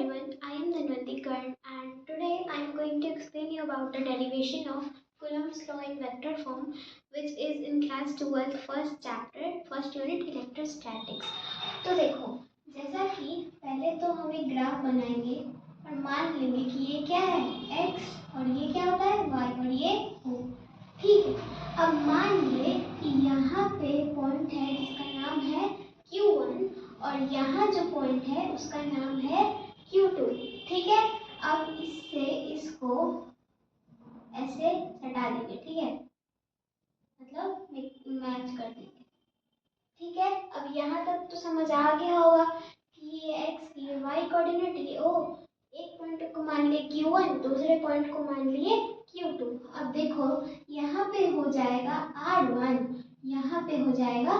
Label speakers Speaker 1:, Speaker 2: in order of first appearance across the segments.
Speaker 1: everyone, I am Dhanvanti Karn and today I am going to explain you about the derivation of Coulomb's law in vector form, which is in class 12 first chapter first unit electrostatics। तो देखो, जैसा कि पहले तो हम एक graph बनाएंगे और मान लेंगे कि ये क्या है x और ये क्या होता है y और ये o। ठीक है, अब मान लिए कि यहाँ पे पॉइंट है जिसका नाम है q1 और यहाँ जो पॉइंट है उसका नाम है q2। ठीक है, अब इससे इसको ऐसे हटा देंगे। ठीक है, मतलब मैच कर देंगे। ठीक है, अब यहाँ तक तो समझ आ गया होगा कि ये x ये y कोऑर्डिनेट ये o। एक पॉइंट को मान लिए q1, दूसरे पॉइंट को मान लिए q2। अब देखो यहाँ पे हो जाएगा r1, यहाँ पे हो जाएगा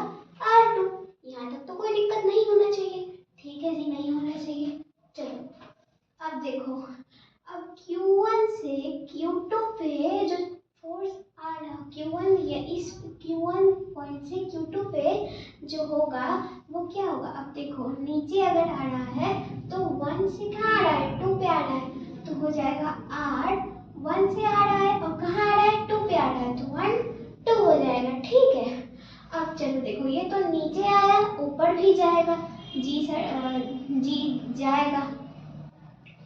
Speaker 1: r2। यहाँ तक तो कोई दिक्कत नहीं होना चाहिए। ठीक है जी, नहीं होना चाहिए। चलो अब देखो, अब q1 से q2 पे जो फोर्स आ रहा q1 या इस q1 पॉइंट से q2 पे जो होगा वो क्या होगा। अब देखो नीचे अगर आ रहा है तो 1 से कहाँ आ रहा है 2 पे आ रहा है, तो हो जाएगा r 1 से आ रहा है और कहाँ आ रहा है 2 पे आ रहा है, तो 1 2 हो जाएगा। ठीक है, अब चलो देखो ये तो नीचे आया ऊपर भी जाएगा, जी जाएगा।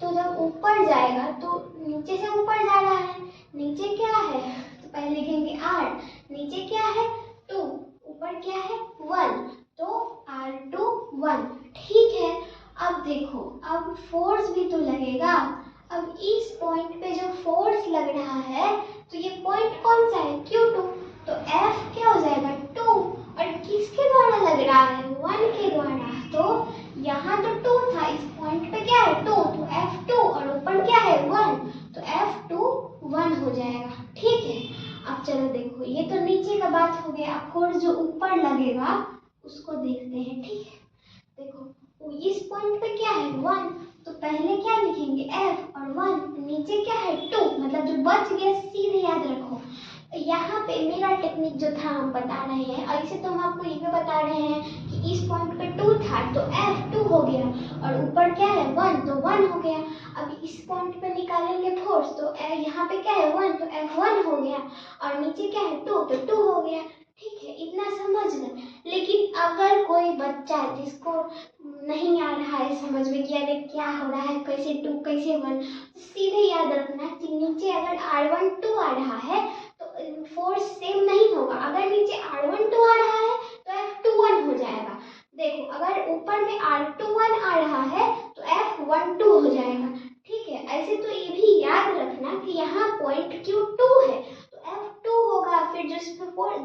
Speaker 1: तो जब ऊपर जाएगा तो नीचे से ऊपर जा रहा है, नीचे क्या है तो पहले लिखेंगे r, नीचे क्या है 2, ऊपर क्या है 1, तो r2 1। ठीक है, अब देखो अब फोर्स भी तो लगेगा। अब इस पॉइंट पे जो फोर्स लग रहा है तो ये पॉइंट कौन सा है q2, तो F क्या हो जाएगा 2 और किसके द्वारा लग रहा है 1 के द्वारा। तो यहाँ तो 2 था, इस पॉइंट पे क्या है 2, तो F2 और ऊपर क्या है 1, तो F2 1 हो जाएगा। ठीक है, अब चलो देखो ये तो नीचे का बात हो गया। अब फोर्स जो ऊपर लगेगा उसको देखते हैं। ठीक है, देखो इस पॉइंट पे क्या है 1, तो पहले क्या लिखेंगे F और 1, नीचे क्या है 2, मतलब जो बच गया सीधे याद रखो। यहाँ पे मेरा टेक्निक जो था हम बता रहे हैं, ऐसे तो हम आपको ये भी बता रहे हैं कि इस पॉइंट पे 2 था तो F2 हो गया और ऊपर क्या है 1, तो 1 हो गया। अब इस पॉइंट पे निकालेंगे फोर्स, तो यहाँ पे क्या है 1, तो F1 हो गया और नीचे क्या है 2, तो 2 हो गया। ठीक है, इतना समझ गए। लेकिन अगर कोई बच्चा जिसको नहीं आ रहा है समझ में कि अरे क्या हो रहा है, कैसे 2 कैसे 1, तो सीधे याद रखना कि नीचे अगर r1 2 आ रहा है तो फोर्स सेम नहीं होगा। अगर नीचे r1 2 आ रहा है तो F2 1 हो जाएगा। देखो अगर ऊपर में r2 1 आ रहा है तो F1 2 हो जाएगा। ठीक है, ऐसे तो ये भी याद रखना कि यहाँ पॉइंट q2 है तो F2 होगा, फिर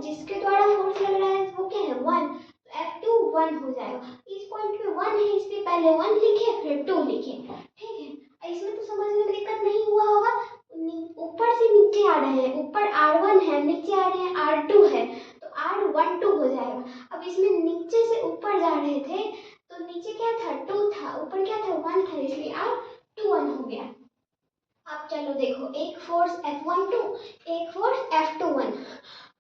Speaker 1: जिसके द्वारा फोर्स लग रहा है वो क्या है 1, तो F2 1 हो जाएगा। इस पॉइंट पे 1 है इसलिए पहले 1 लिखे फिर 2 लिखे। ठीक है, इसमें तो समझने में दिक्कत नहीं हुआ होगा। ऊपर से नीचे आ रहे हैं, ऊपर r1 है नीचे आ रहे हैं r2 है, तो r1 2 हो जाएगा। अब इसमें नीचे से ऊपर जा रहे थे तो नीचे क्या था 2 था, ऊपर क्या था 1 था, इसलिए r2 1 हो गया। अब चलो देखो, एक फोर्स F1 2, एक फोर्स F2 1।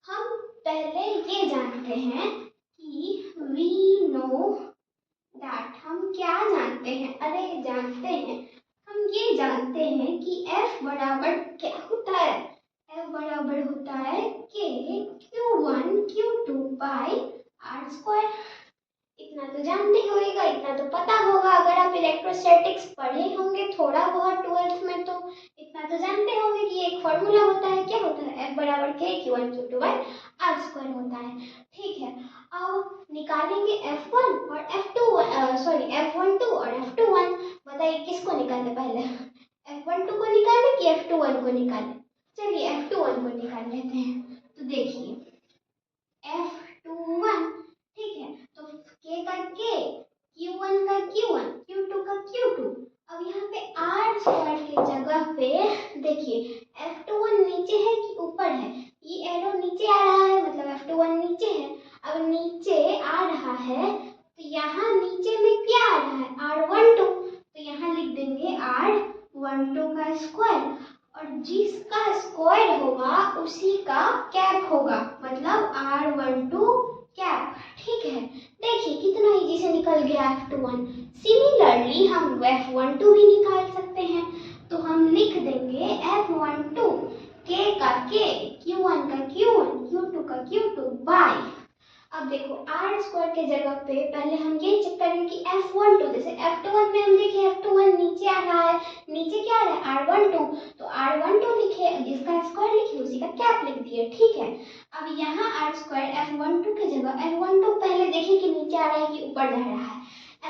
Speaker 1: हम पहले ये जानते हैं कि वी नो दैट, हम क्या जानते हैं, अरे जानते हैं, हम ये जानते हैं कि F बराबर क्या होता है, F बराबर होता है K Q1 Q2 by R square. इतना तो जानते होगा, इतना तो पता होगा। अगर आप इलेक्ट्रोस्टैटिक्स पढ़े होंगे थोड़ा बहुत 12th में तो इतना तो जानते होंगे कि एक फॉर्मूला होता है, क्या होता है F बराबर K Q1 Q2 by R square होता है। ठीक है, अब निकालेंगे F1 और F12 और F21। बताइए किसको निकालें पहले, F12 को निकालें कि F21 को निकालें। चलिए F21 को निकाल लेते हैं। तो देखिए F21, ठीक है, तो K का K, Q1 का Q1, Q2 का Q2। अब यहाँ पे R स्क्वायर की जगह पे देखिए F21 नीचे है कि ऊपर है, ये एरो नीचे आ रहा है मतलब F21 नीचे है। अब नीचे आ रहा है तो यहाँ नीचे में क्या आ रहा है R12, तो यहाँ लिख देंगे R12 का स्क्वायर और जिसका स्क्वायर होगा उसी का कैप होगा, मतलब R12 कैप। ठीक है, देखिए कितना इजी से निकल गया F21। सिमिलरली सिमिलरली हम F12 भी निकाल सकते हैं। तो हम लिख देंगे F12 K का K, Q1 का Q1, Q2 का Q2 बाय। अब देखो आर स्क्वायर के जगह पे पहले हम ये चेक करेंगे कि F12, जैसे F21 में हम देखें F21 नीचे आ रहा है, नीचे क्या आ रहा है R12, तो R12 लिखे, जिसका स्क्वायर लिखे उसी का कैप लिख दिए, ठीक है। अब यहाँ आर स्क्वायर F12 की जगह F12 पहले देखिए कि नीचे आ रहा है कि ऊपर जा रहा है।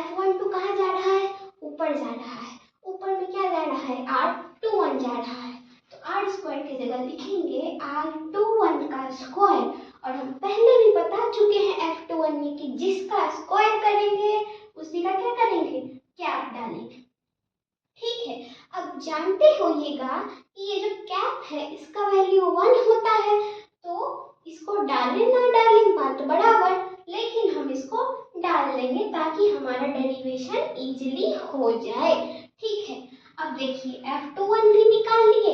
Speaker 1: F12 कहाँ जा रहा है? ऊपर जा रहा है। ऊपर में क्या जा रहा है? R21 जा रहा है। तो आर स्क्वायर की जगह लिखेंगे R21 का स्क्वायर, और हम पहले भी बता चुके हैं F21 में कि जिसका स्क्वायर करेंगे उसी का क्या करेंगे? कैप डालेंगे, ठीक है। अब जानते होइएगा कि ये जो कैप है इसका वैल्यू 1 होता है, तो इसको डालें ना डालें बात बराबर, लेकिन हम इसको डाल लेंगे ताकि हमारा डेरिवेशन इजीली हो जाए, ठीक है। अब देखिए F21 भी निकाल लिए,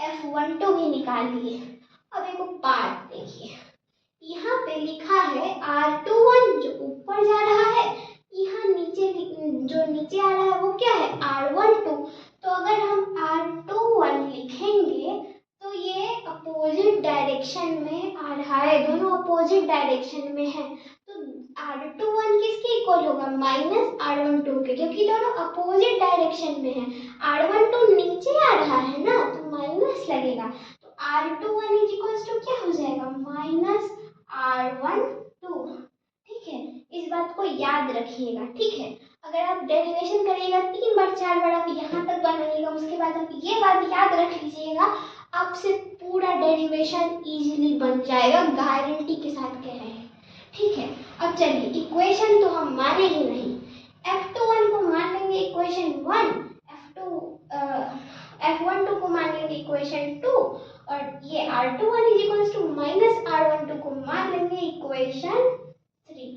Speaker 1: F12 भी निकाल लिए। अब एक बात देखिए, यहाँ पे लिखा है R21 जो ऊपर जा रहा है, यहाँ नीचे जो नीचे आ रहा है वो क्या है? R12। तो अगर हम R21 लिखेंगे तो ये अपोजिट डायरेक्शन में आ रहा है, दोनों अपोजिट डायरेक्शन में है, तो R21 किसके इक्वल होगा? माइनस R12 के, क्योंकि दोनों अपोजिट डायरेक्शन में है। R12 नीचे आ रहा है ना, तो माइनस लगेगा, तो R21 इज इक्वल्स टू क्या हो जाएगा? माइनस R12, ठीक है। इस बात को याद रखिएगा, ठीक है। अगर आप डेरिवेशन करिएगा 3 बार 4 बार आप यहाँ तक बनाइएगा, उसके बाद आप ये बात याद रख लीजिएगा, आपसे पूरा डेरिवेशन इजीली बन जाएगा, गारंटी के साथ कह रहे हैं, ठीक है। अब चलिए इक्वेशन तो हम माने ही नहीं, F21 को मान लेंगे इक्वेशन 1, F12 को मान लेंगे इक्वेशन 2, और ये R21 is equals to minus R12 को मान लेंगे इक्वेशन 3।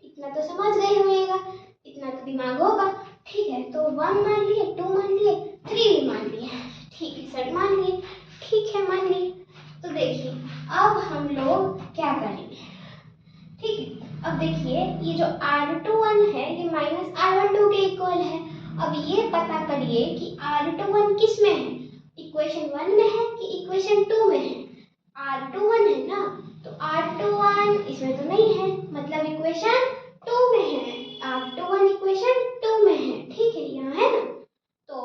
Speaker 1: इतना तो समझ गए होइएगा, इतना तो दिमाग होगा, ठीक है। तो 1 मान लिए, 2 मान लिए, 3 भी मान लिए, ठीक है सर, मान लिए, ठीक है, मान लिए। तो देखिए अब हम लोग क्या करेंगे, ठीक है। अब देखिए ये जो R21 है ये माइनस R12 के इक्वल है। अब ये पता करिए कि R21 किस में है? इक्वेशन 1 में है कि इक्वेशन 2 में है? R21 है ना, तो R21 इसमें तो नहीं है, मतलब इक्वेशन 2 में है। R21 इक्वेशन 2 में है, ठीक है, यहाँ है ना। तो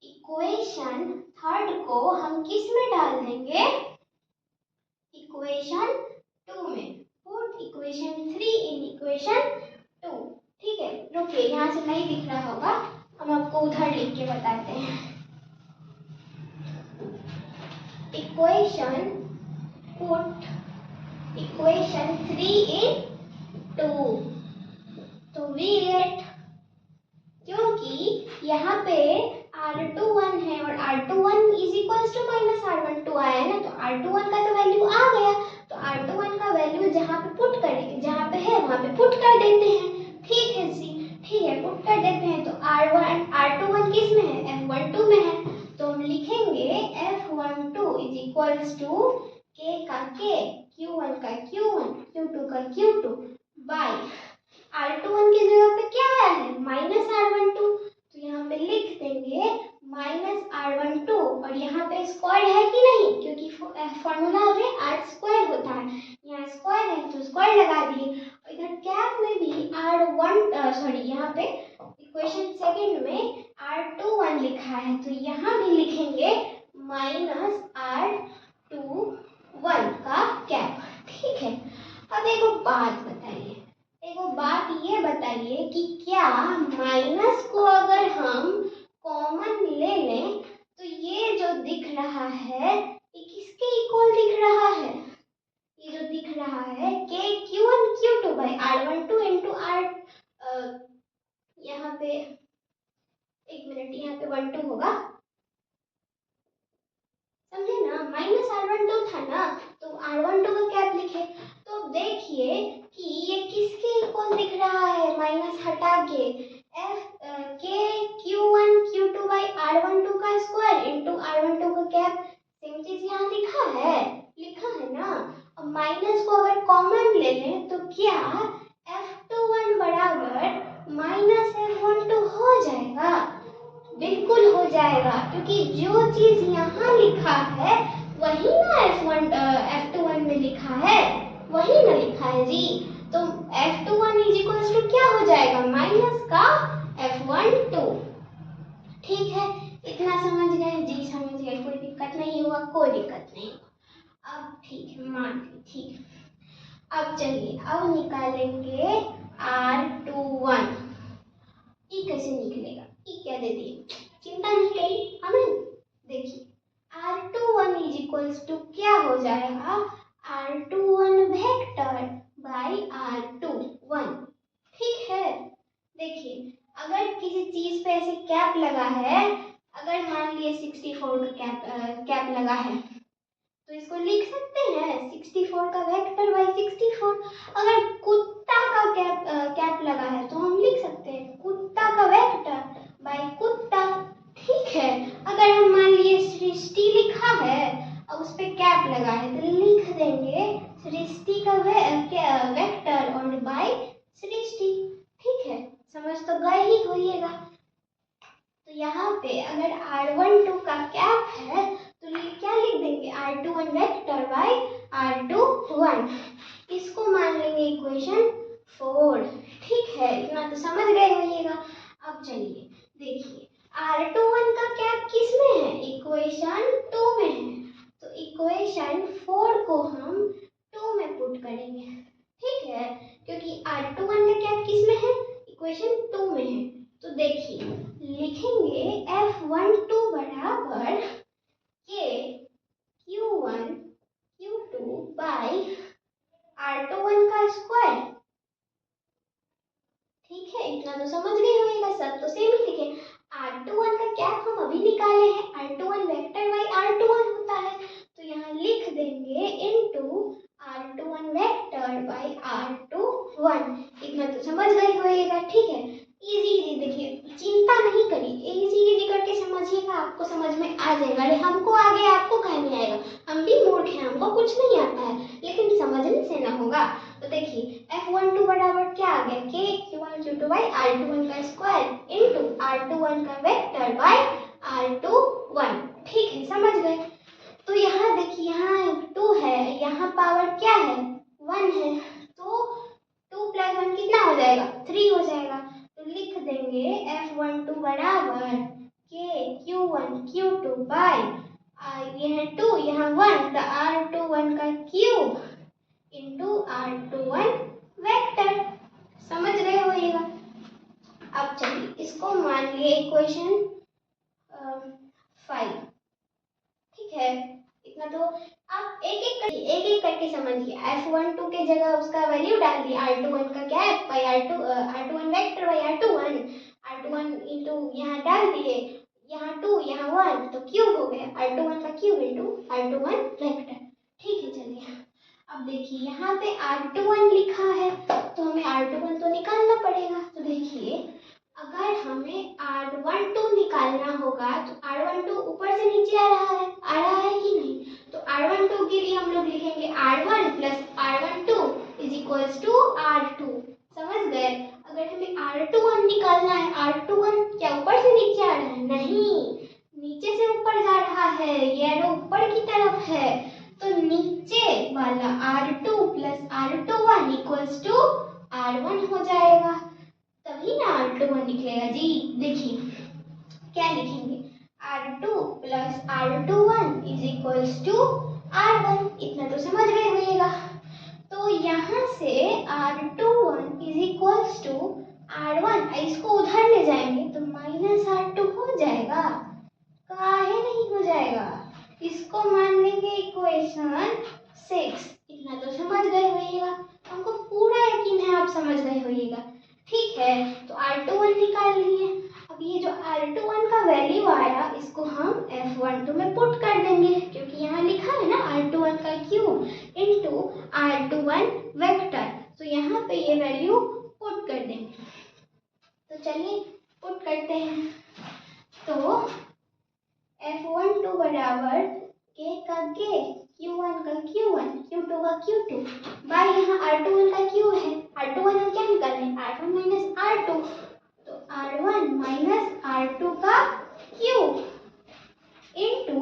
Speaker 1: इक्वेशन थर्ड को हम किस में डाल देंगे? इक्वेशन 2 में। पुट इक्वेशन 3 इन इक्वेशन 2, ठीक है। रुकिए, यहाँ से नहीं दिख रहा होगा, हम आपको उधर लिख के बताते हैं। इक्वेशन, पुट इक्वेशन 3 इन 2, तो वी गेट, क्योंकि यहाँ पे R21 है और R21 is equals to minus R12 आया है ना, तो R21 का तो वैल्यू आ गया, तो R21 का वैल्यू जहाँ पे पुट करेंगे, जहाँ पे है वहाँ पे पुट कर देते हैं, ठीक है जी, ठीक है, पुट कर देते हैं। तो R21 किस में है? F12 में है, तो हम लिखेंगे F12 is equals to K का K, Q1 का Q1, Q2 का Q2 बाय R21 की जगह पे क्या आया है? माइनस R12, तो यहाँ पे लिख देंगे माइनस R12, और यहाँ पे स्क्वायर है कि नहीं, क्योंकि फॉर्मूला में R स्क्वायर होता है, यहाँ स्क्वायर है तो स्क्वायर लगा दिए। और इधर कैप में भी यहाँ पे इक्वेशन सेकंड में R21 लिखा है, तो यहाँ भी लिखेंगे माइनस R21 का कैप, ठीक है। अब एक बात बताइए, बात ये बताइए कि क्या माइनस को अगर हम कॉमन ले लें तो ये जो दिख रहा है ये किसके इक्वल दिख रहा है? ये जो दिख रहा है K Q1 Q2 by R12 into R, यहाँ पे एक मिनट, यहाँ पे 12 होगा, समझे ना, माइनस R12 था ना, तो R12 का कैप लिखे। तो देखिए कि ये किसके इक्वल दिख रहा है, माइनस हटा के K Q1 Q2 by R12 का स्क्वायर इंटू R12 का कैप, सेम चीज यहाँ लिखा है ना। अब माइनस को अगर कॉमन ले लें तो क्या F21 बराबर माइनस F12 हो जाएगा, बिल्कुल हो जाएगा, क्योंकि जो चीज यहाँ लिखा है वही ना F21 में लिखा है, वही ना लिखा है जी। तो F21 इज इक्वल्स टू क्या हो जाएगा, माइनस का F12। ठीक है, इतना समझ गए जी, समझ गए, कोई दिक्कत नहीं हुआ, कोई दिक्कत नहीं हुआ। अब ठीक है, मान ली, ठीक है। अब चलिए, अब निकालेंगे R21। ये कैसे निकलेगा, ये क्या दे दिए, चिंता नहीं करी हमें। देखिए R21 इज इक्वल्स टू क्या हो जाएगा, R21 वेक्टर बाई R21। ठीक है, देखिए अगर किसी चीज पे ऐसे कैप लगा है, अगर मान लिए 64 का कैप लगा है, तो इसको लिख सकते हैं 64 का वेक्टर बाई 64। अगर कुत्ता का कैप लगा है तो हम लिख सकते हैं कुत्ता का वेक्टर बाई कुत्ता। ठीक है, अगर हम मान लिए सृष्टि लिखा है और उस पे कैप लगा है तो लिख देंगे सृष्टि का वेक्टर और बाई सृष्टि। ठीक है, समझ तो गए ही होइएगा। तो यहाँ पे अगर R12 का कैप है तो क्या लिख देंगे, R21 वेक्टर बाई R21। इसको मान लेंगे इक्वेशन 4। ठीक है, इतना तो समझ गए होइएगा। अब चलिए देखिए, R21 का कैप किस में है, इक्वेशन 2 में है, तो इक्वेशन 4 को हम 2 में पुट करेंगे। ठीक है, क्योंकि R21 का कैप किस में है, इक्वेशन 2 में है। तो देखिए लिखेंगे F12 बराबर के Q1 Q2 बाई R21 का स्क्वायर। ठीक है, इतना तो समझ गए होगा, सब तो सेम ही लिखे। R21 का कैप हम अभी निकाले हैं, R21 वेक्टर बाई R21 होता है, तो यहाँ लिख देंगे into R21 vector by R21। इतना तो समझ गए होगा। ठीक है, इजी इजी, देखिए चिंता नहीं करिए, इजी इजी करके समझिएगा, आपको समझ में आ जाएगा। अरे हमको आ गया, आपको कहीं नहीं आएगा, हम भी मूर्ख हैं, हमको कुछ नहीं आता है, लेकिन समझने से ना होगा। तो देखिए F12 बराबर क्या आ गया, के Q1 Q2 बाई R21 का स्क्वायर इनटू R21 का वेक्टर बाई R21। ठीक है, समझ गए। तो यहाँ देखिए, यहाँ 2 है, यहाँ पावर क्या है, 1 है, तो 2 प्लस 1 कितना हो जाएगा, 3 हो जाएगा। तो लिख देंगे F12 बराबर के Q1 Q2 बाई यह 2 यहाँ 1, तो R21 का क्यूब इंटू R21 वेक्टर। समझ गए होइएगा। अब चलिए इसको मान लिए इक्वेशन 5। ठीक है, इतना तो आप एक एक करके समझिए। F12 के जगह उसका वैल्यू डाल दिए, R21 का cap by R21 vector by R21 into यहाँ डाल दिए, यहाँ 2 यहाँ 1, तो क्यूब हो गया, R21 का क्यूब इंटू R21 वेक्टर। ठीक है, चलिए अब देखिए यहाँ पे R21 लिखा है तो हमें R21 तो निकालना पड़ेगा। तो देखिए अगर हमें R12 निकालना होगा तो R12 ऊपर से नीचे आ रहा है कि नहीं, तो R12 के लिए हम लोग लिखेंगे R1 plus R12 is equals to R2। समझ गए। अगर हमें R21 निकालना है, R21 क्या ऊपर से नीचे आ रहा है, नहीं, नीचे से ऊपर जा रहा है, ये एरो ऊपर की तरफ है, तो नीचे वाला R2 plus R21 equals to R1 हो जाएगा, तभी ना R21 निकलेगा जी। देखिए क्या लिखेंगे, R2 plus R21 is equals to R1। इतना तो समझ गए होइएगा। तो यहाँ से R21 is equals to R1, इसको उधर ले जाएंगे तो माइनस R2 हो जाएगा, काहे नहीं हो जाएगा। इसको मान लेंगे इक्वेशन 6। इतना तो समझ गए होइएगा, हमको पूरा यकीन है आप समझ गए होइएगा। ठीक है, तो R21 निकाल लिए। अब ये जो R21 का वैल्यू आया इसको हम F12 में पुट कर देंगे, क्योंकि यहाँ लिखा है ना R21 का क्यूब इनटू R21 वेक्टर, तो यहाँ पे ये वैल्यू पुट कर देंगे। तो चलिए पुट करते हैं। तो F12 बराबर के का के, Q1 का Q1, Q2 का Q2 बाई यहाँ R21 का Q है, R21 हम क्या निकाले, R1 माइनस R2, तो R1 माइनस R2 का क्यूब इनटू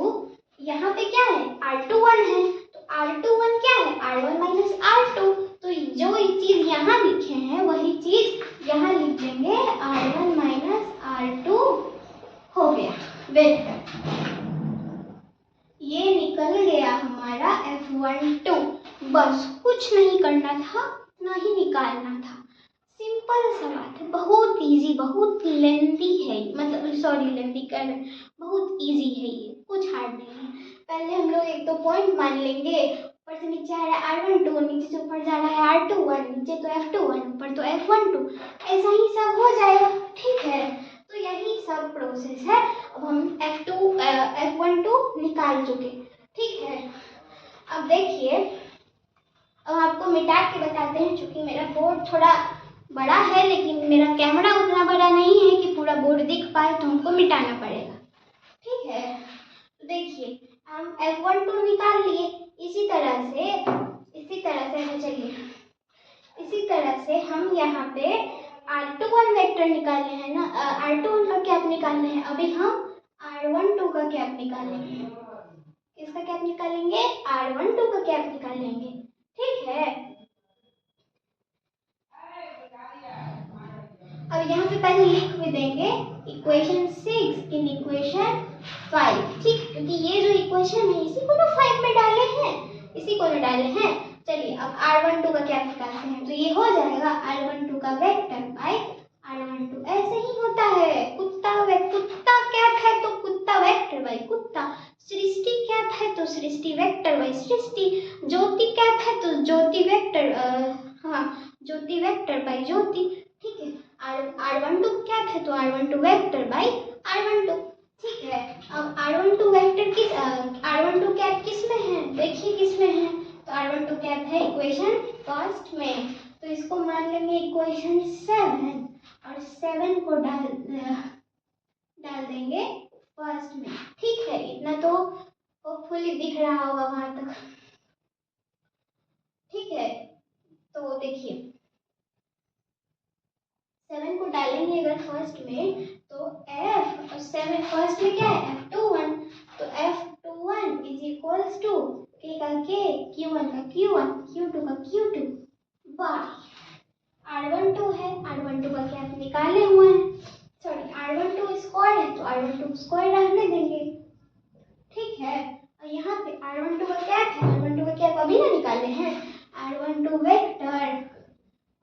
Speaker 1: यहाँ पे क्या है R21 है, तो R21 क्या है R1 माइनस R2, तो जो चीज यहाँ लिखे हैं वही चीज यहाँ लिख देंगे R1 माइनस R2 हो गया वेक्टर। ये निकल गया हमारा F12। बस कुछ नहीं करना था, ना ही निकालना था, सिंपल सा बात है, बहुत इजी, बहुत लेंथी है, मतलब सॉरी लेंथी कर रहे, बहुत इजी है ये, कुछ हार्ड नहीं है। पहले हम लोग एक तो पॉइंट मान लेंगे, ऊपर से नीचे आ रहा है R12, नीचे से ऊपर जा रहा है R21, नीचे तो F21, ऊपर तो F12, ऐसा ही सब हो जाएगा, ठीक है। तो यही सब प्रोसेस है। अब हम F12 निकाल चुके, ठीक है। अब देखिए, अब आपको मिटा के बताते हैं, क्योंकि मेरा बोर्ड थोड़ा बड़ा है लेकिन मेरा कैमरा उतना बड़ा नहीं है कि पूरा बोर्ड दिख पाए, तो हमको मिटाना पड़ेगा, ठीक है। तो देखिए हम F12 निकाल लिए, इसी तरह से चलिए, इसी तरह से हम यहाँ पे R21 वेक्टर निकालने हैं ना, R21 का कैप निकालना है। अभी हम R12 का कैप निकालेंगे, इसका कैप निकालेंगे, R12 का कैप निकालेंगे, ठीक है। अब यहाँ पे पहले लिख भी देंगे इक्वेशन 6 इन इक्वेशन 5, ठीक, क्योंकि ये जो इक्वेशन है इसी को ना 5 में डाले हैं, इसी को ना डाले हैं। चलिए अब R12 का क्या निकालते हैं, तो ये हो जाएगा R12 का वेक्टर बाय R12, ऐसे ही होता है। कुत्ता कैप है तो कुत्ता वेक्टर बाय कुत्ता, सृष्टि कैप है तो Srishti vector by Srishti, Jyoti cap है तो Jyoti vector Jyoti vector by Jyoti, ठीक है। R12 कैप है तो R12 वेक्टर बाय R12, ठीक है। अब R12 कैप किस में है, देखिए किस में है, तो R12 कैप है इक्वेशन फर्स्ट में, तो इसको मान लेंगे इक्वेशन 7 और 7 को डाल देंगे फर्स्ट में, ठीक है। इतना तो होपफुली दिख रहा होगा वहां तक, ठीक है। तो देखिए 7 को डालेंगे अगर फर्स्ट में, तो F और 7 फर्स्ट में क्या है F21, तो F21 is equals to K का K, Q1 का Q1, Q2 का Q2 बाय R12 है, R12 का कैप निकाले हुए हैं, सॉरी R12 स्क्वायर है तो R12 स्क्वायर रहने देंगे, ठीक है। और यहाँ पे R12 का कैप है, R12 का कैप अभी ना निकाले हैं, R12 वेक्टर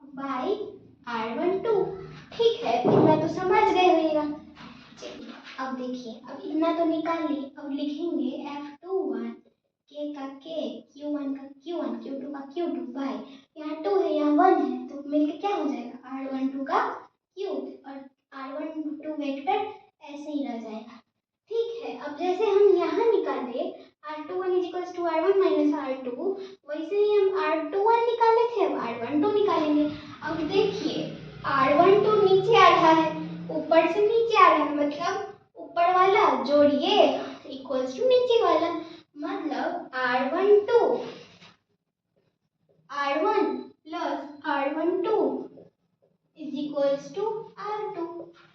Speaker 1: बाय R12, ठीक है। इतना तो समझ गए होगा। चलिए अब देखिए, अब इतना तो निकाल लिए, अब लिखेंगे F21 K का K, Q1 का Q1, Q2 का Q2 बाय, यहाँ 2 है यहाँ 1 है, तो मिलके क्या हो जाएगा R12 का क्यूब, और R12 वेक्टर ऐसे ही रह जाएगा, ठीक है। अब जैसे हम यहाँ निकाले R21 is equals to R1 minus R2, वैसे ही हम R21 निकाले थे, अब R12 निकालेंगे। अब देखिए R12 नीचे आ रहा है, ऊपर से नीचे आ रहा है, मतलब ऊपर वाला जोड़िए इक्वल्स टू नीचे वाला, मतलब R1 plus R12 is equals to R2,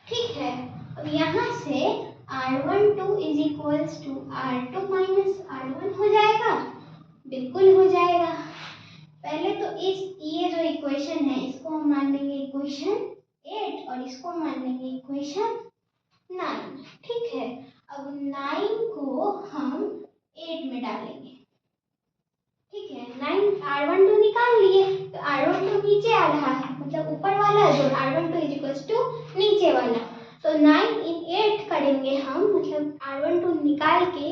Speaker 1: ठीक है। अब यहाँ से R12 is equals to R2 minus R1 हो जाएगा, बिल्कुल हो जाएगा। पहले तो ये जो इक्वेशन है इसको हम मान लेंगे इक्वेशन 8 और इसको मान लेंगे इक्वेशन 9, ठीक है। अब 9 को हम 8 में डालेंगे, ठीक है। 9 R12 निकाल लिए, तो R12 नीचे आ रहा है, मतलब ऊपर वाला जो R12 इज इक्वल्स टू नीचे वाला, तो 9 इन 8 करेंगे हम, मतलब R12 निकाल के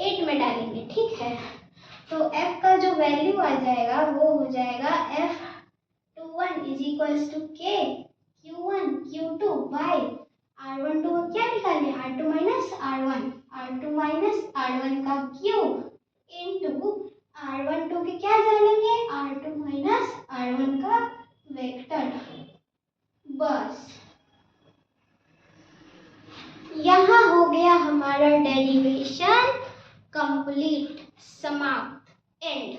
Speaker 1: 8 में डालेंगे, ठीक है। तो F का जो वैल्यू आ जाएगा वो हो जाएगा F21 is equals to K Q1 Q2 by R12 को क्या निकालें R2 माइनस R1 का क्यूब इनटू R12 के क्या जानेंगे R2 माइनस R1 का वेक्टर, बस यहाँ हो गया हमारा डेरिवेशन कंप्लीट, समाप्त, एंड,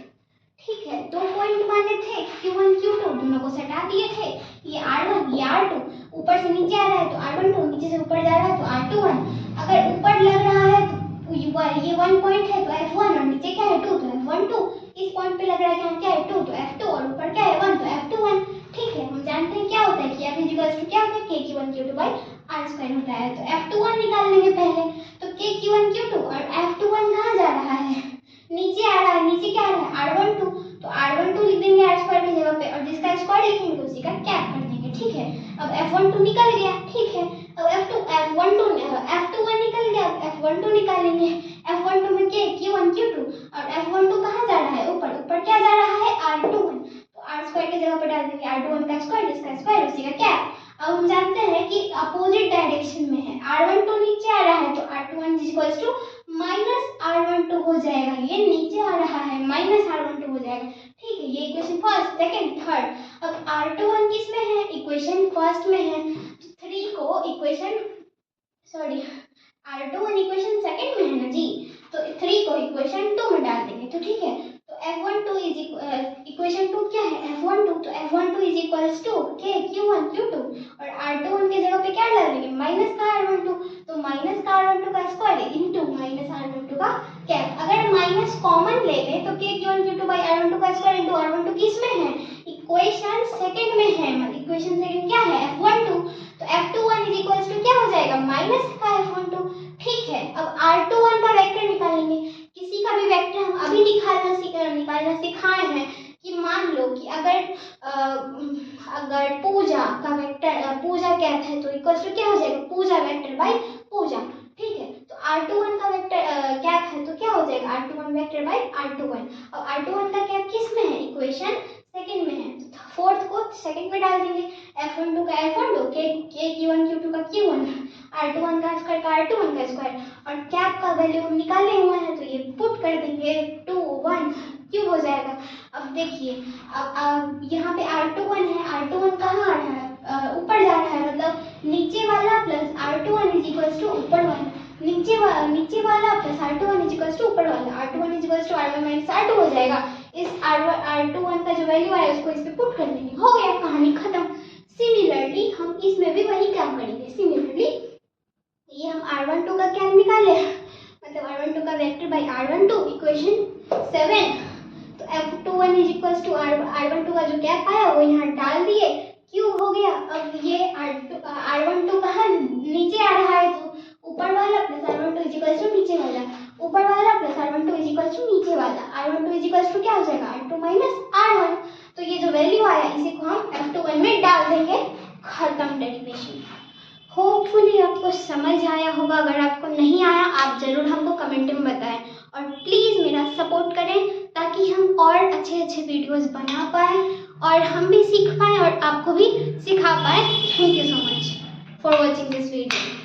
Speaker 1: ठीक है, 2 पॉइंट माने थे Q1 Q2, दोनों को सटा दिए थे, ये R1 ये R2, ऊपर से नीचे आ रहा है तो R12, नीचे से ऊपर जा रहा है तो R21, अगर ऊपर लग रहा है तो ये 1 पॉइंट है तो F1 और नीचे क्या है 2 तो F12, इस पॉइंट पे लग रहा है यहाँ क्या है 2 तो F2 और ऊपर क्या है 1 तो F21। ठीक है, हम जानते हैं क्या होता है कि F इक्वल्स टू क्या होता है KQ1 Q2 by R square होता है, तो F21 निकाल लेंगे पहले, तो KQ1 Q2 और F21 कहाँ जा रहा है, नीचे आ रहा है, नीचे क्या आ रहा है R12, तो R12 लिख देंगे R स्क्वायर की जगह पे और जिसका स्क्वायर लिखेंगे उसी का कैप कर देंगे। ठीक है, अब F12 निकल गया। ठीक है, अब F21 निकल गया, अब F12 निकालेंगे, F12 में Q1 Q2 और F12 कहाँ जा रहा है ऊपर, ऊपर क्या जा रहा है R21, तो R स्क्वायर की जगह पर डाल देंगे R21 का स्क्वायर, जिसका स्क्वायर उसी का कैप। अब हम जानते हैं कि अपोजिट डायरेक्शन में है, R12 नीचे आ रहा है तो R21 equals to minus R12 हो जाएगा, ये नीचे आ रहा है माइनस R12 हो जाएगा। ठीक है, ये इक्वेशन फर्स्ट, सेकंड, थर्ड। अब R21 किस में है, इक्वेशन फर्स्ट में है, तो 3 को इक्वेशन R21 इक्वेशन सेकंड में है ना जी, तो 3 को इक्वेशन 2 में डाल देंगे। तो ठीक है, तो F12 इज इक्वेशन 2 क्या है F12, तो F12 is equals to Q1 Q2 और R21 के जगह पे क्या डाल देंगे माइनस का R12, तो माइनस का R12 का स्क्वायर इनटू माइनस R12 का कैप। अगर माइनस कॉमन ले लें तो Q1 Q2 बाई R12 का स्क्वायर इनटू R12 किस में है, इक्वेशन सेकंड में है, मतलब इक्वेशन सेकंड क्या है F12, तो F21 इज इक्वल्स टू क्या हो जाएगा माइनस का F12। ठीक है, अब R21 का वेक्टर निकालेंगे, किसी का भी वेक्टर हम अभी निकालना सिखाए हैं कि मान लो कि अगर पूजा का वेक्टर पूजा कैप है तो इक्वल्स टू क्या हो जाएगा पूजा वेक्टर बाई पूजा। ठीक है, तो R21 का वेक्टर कैप है तो क्या हो जाएगा R21 वेक्टर बाई R21, और R21 का कैप किस में है, इक्वेशन सेकंड में है, तो फोर्थ को सेकंड में डाल देंगे, F12 का F12, Q1 Q2 का Q1, R21 का स्क्वायर का R21 का स्क्वायर, और कैप का वैल्यू हम निकाले हुए हैं तो ये पुट कर देंगे 2 1 क्यूब हो जाएगा। अब देखिए, अब यहाँ पे R21 है, R21 कहाँ आ रहा है ऊपर जा रहा है, मतलब नीचे वाला plus R21 is equals to ऊपर वाला, नीचे वाला plus R21 is equals to ऊपर वाला, R21 is equals to R1 minus R2 हो जाएगा। इस R21 का जो वैल्यू आया उसको इस पे पुट कर देंगे, हो गया, कहानी खत्म। सिमिलरली हम इसमें भी वही काम करेंगे। सिमिलरली ये हम R12 का क्या निकाले, मतलब R12 का वेक्टर बाई R12 इक्वेशन 7, तो F21 is equals to R12 का जो कैप आया वो यहाँ डाल दिए, क्यूब हो गया। अब ये R12 कहाँ नीचे आ रहा है तो ऊपर वाला plus R12 is equals to नीचे वाला, ऊपर वाला plus R12 is equals to नीचे वाला, R12 इज इक्वल्स टू क्या हो जाएगा R2 माइनस R1, तो ये जो वैल्यू आया इसी को हम F21 में डाल देंगे, खत्म डेरिवेशन। होपफुली आपको समझ आया होगा, अगर आपको नहीं आया आप ज़रूर हमको कमेंट में बताएं और प्लीज़ मेरा सपोर्ट करें ताकि हम और अच्छे वीडियोस बना पाएँ और हम भी सीख पाएँ और आपको भी सिखा पाएँ। Thank you so much for watching this video.